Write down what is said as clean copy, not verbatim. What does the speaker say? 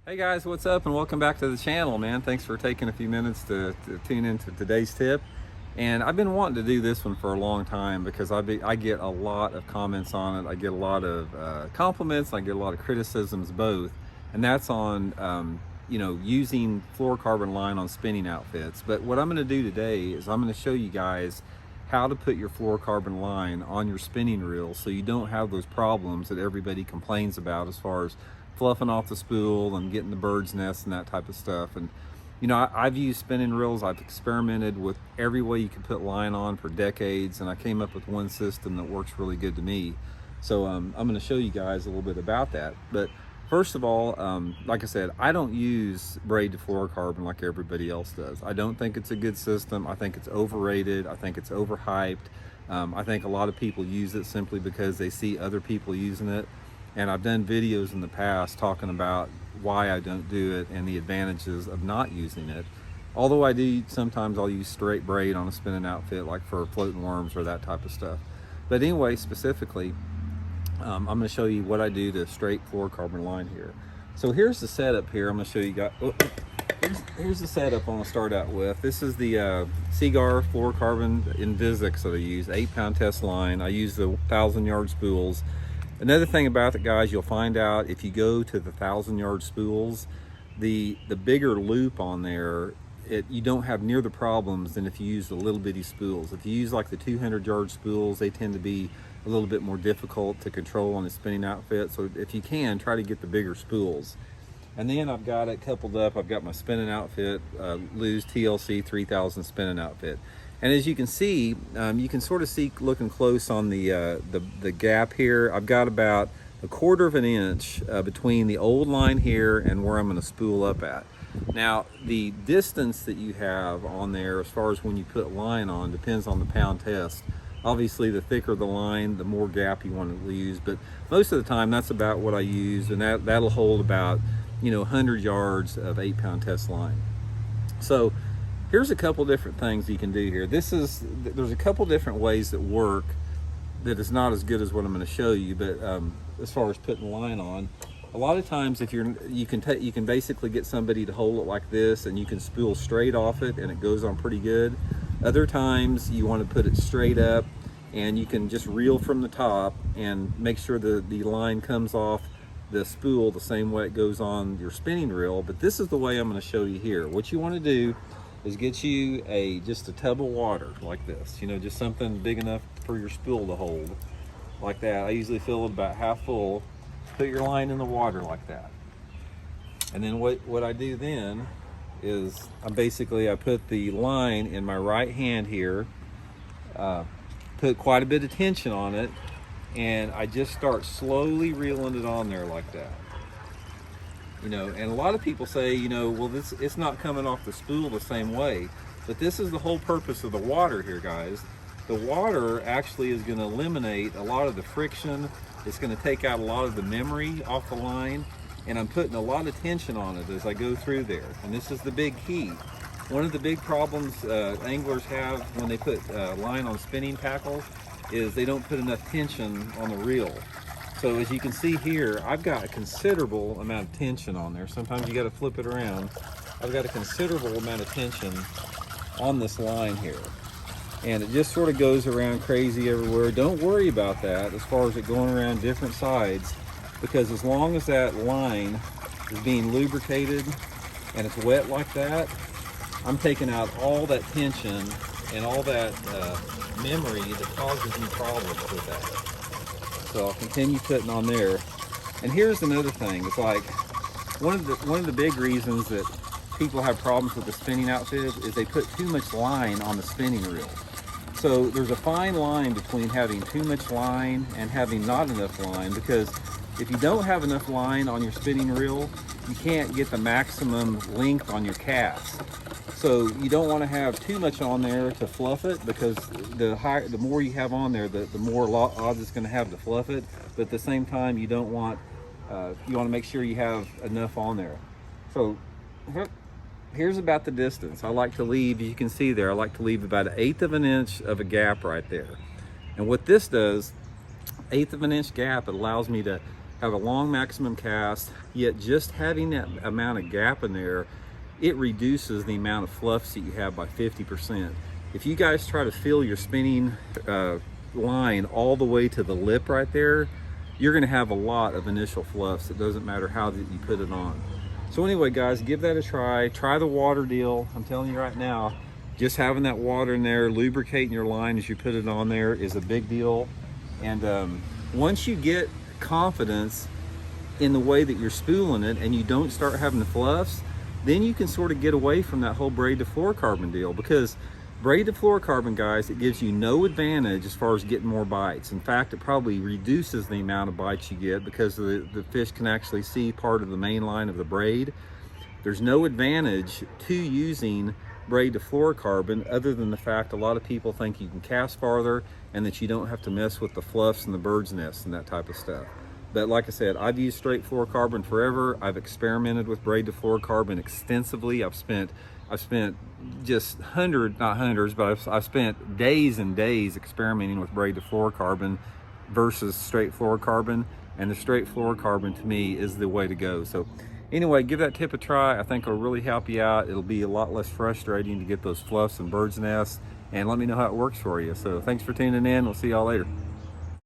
Hey guys, what's up and welcome back to the channel, man. Thanks for taking a few minutes to tune into today's tip. And I've been wanting to do this one for a long time because I get a lot of comments on it. I get a lot of compliments, I get a lot of criticisms both. And that's on, using fluorocarbon line on spinning outfits. But what I'm gonna do today is I'm gonna show you guys how to put your fluorocarbon line on your spinning reel so you don't have those problems that everybody complains about as far as fluffing off the spool and getting the bird's nest and that type of stuff. And I've used spinning reels. I've experimented with every way you can put line on for decades, and I came up with one system that works really good to me. So I'm going to show you guys a little bit about that. But first of all, like I said, I don't use braid to fluorocarbon like everybody else does. I don't think it's a good system. I think it's overrated. I think it's overhyped. I think a lot of people use it simply because they see other people using it. And I've done videos in the past talking about why I don't do it and the advantages of not using it. Although I do, sometimes I'll use straight braid on a spinning outfit, like for floating worms or that type of stuff. But anyway, specifically, I'm gonna show you what I do to straight fluorocarbon line here. So here's the setup here. I'm gonna show you guys, here's the setup I'm gonna start out with. This is the Seaguar fluorocarbon Invisix that I use, 8-pound test line. I use the 1,000-yard spools. Another thing about it, guys, you'll find out if you go to the 1,000-yard spools, the bigger loop on there, you don't have near the problems than if you use the little bitty spools. If you use like the 200-yard spools, they tend to be a little bit more difficult to control on a spinning outfit. So if you can, try to get the bigger spools. And then I've got it coupled up. I've got my spinning outfit, Lew's TLC 3000 spinning outfit. And as you can see, you can sort of see looking close on the gap here. I've got about 1/4 of an inch between the old line here and where I'm going to spool up at. Now, the distance that you have on there as far as when you put line on depends on the pound test. Obviously, the thicker the line, the more gap you want to use. But most of the time, that's about what I use, and that'll hold about 100 yards of 8-pound test line. So here's a couple different things you can do here. There's a couple different ways that work that is not as good as what I'm going to show you, but as far as putting line on, a lot of times if you can basically get somebody to hold it like this and you can spool straight off it and it goes on pretty good. Other times you want to put it straight up and you can just reel from the top and make sure the line comes off the spool the same way it goes on your spinning reel. But this is the way I'm going to show you here. What you want to do is get you just a tub of water like this, just something big enough for your spool to hold, like that. I usually fill it about half full. Put your line in the water like that. And then what I do then is I put the line in my right hand here, put quite a bit of tension on it, and I just start slowly reeling it on there like that. And a lot of people say, well, it's not coming off the spool the same way, but this is the whole purpose of the water here, guys. The water actually is going to eliminate a lot of the friction. It's going to take out a lot of the memory off the line, and I'm putting a lot of tension on it as I go through there. And this is the big key. One of the big problems anglers have when they put line on spinning tackle is they don't put enough tension on the reel. So as you can see here, I've got a considerable amount of tension on there. Sometimes you got to flip it around. I've got a considerable amount of tension on this line here. And it just sort of goes around crazy everywhere. Don't worry about that as far as it going around different sides, because as long as that line is being lubricated and it's wet like that, I'm taking out all that tension and all that memory that causes me problems with that. So I'll continue putting on there. And here's another thing. It's like one of the big reasons that people have problems with the spinning outfit is they put too much line on the spinning reel. So there's a fine line between having too much line and having not enough line, because if you don't have enough line on your spinning reel, you can't get the maximum length on your cast. So you don't want to have too much on there to fluff it, because the more you have on there, the more odds it's going to have to fluff it. But at the same time, you don't want you want to make sure you have enough on there. So here's about the distance. I like to leave, you can see there, I like to leave about 1/8 of an inch of a gap right there. And what this does, 1/8 of an inch gap, it allows me to have a long maximum cast, yet just having that amount of gap in there, it reduces the amount of fluffs that you have by 50%. If you guys try to fill your spinning line all the way to the lip right there, you're gonna have a lot of initial fluffs. It doesn't matter how that you put it on. So anyway, guys, give that a try. Try the water deal. I'm telling you right now, just having that water in there, lubricating your line as you put it on there is a big deal. And once you get confidence in the way that you're spooling it and you don't start having the fluffs, then you can sort of get away from that whole braid to fluorocarbon deal, because braid to fluorocarbon, guys, it gives you no advantage as far as getting more bites. In fact, it probably reduces the amount of bites you get because the fish can actually see part of the main line of the braid. There's no advantage to using braid to fluorocarbon other than the fact a lot of people think you can cast farther and that you don't have to mess with the fluffs and the bird's nests and that type of stuff. But like I said, I've used straight fluorocarbon forever. I've experimented with braid to fluorocarbon extensively. I've spent just not hundreds, but I've spent days and days experimenting with braid to fluorocarbon versus straight fluorocarbon, and the straight fluorocarbon to me is the way to go. So anyway, give that tip a try. I think it'll really help you out. It'll be a lot less frustrating to get those fluffs and bird's nests, and let me know how it works for you. So thanks for tuning in. We'll see y'all later.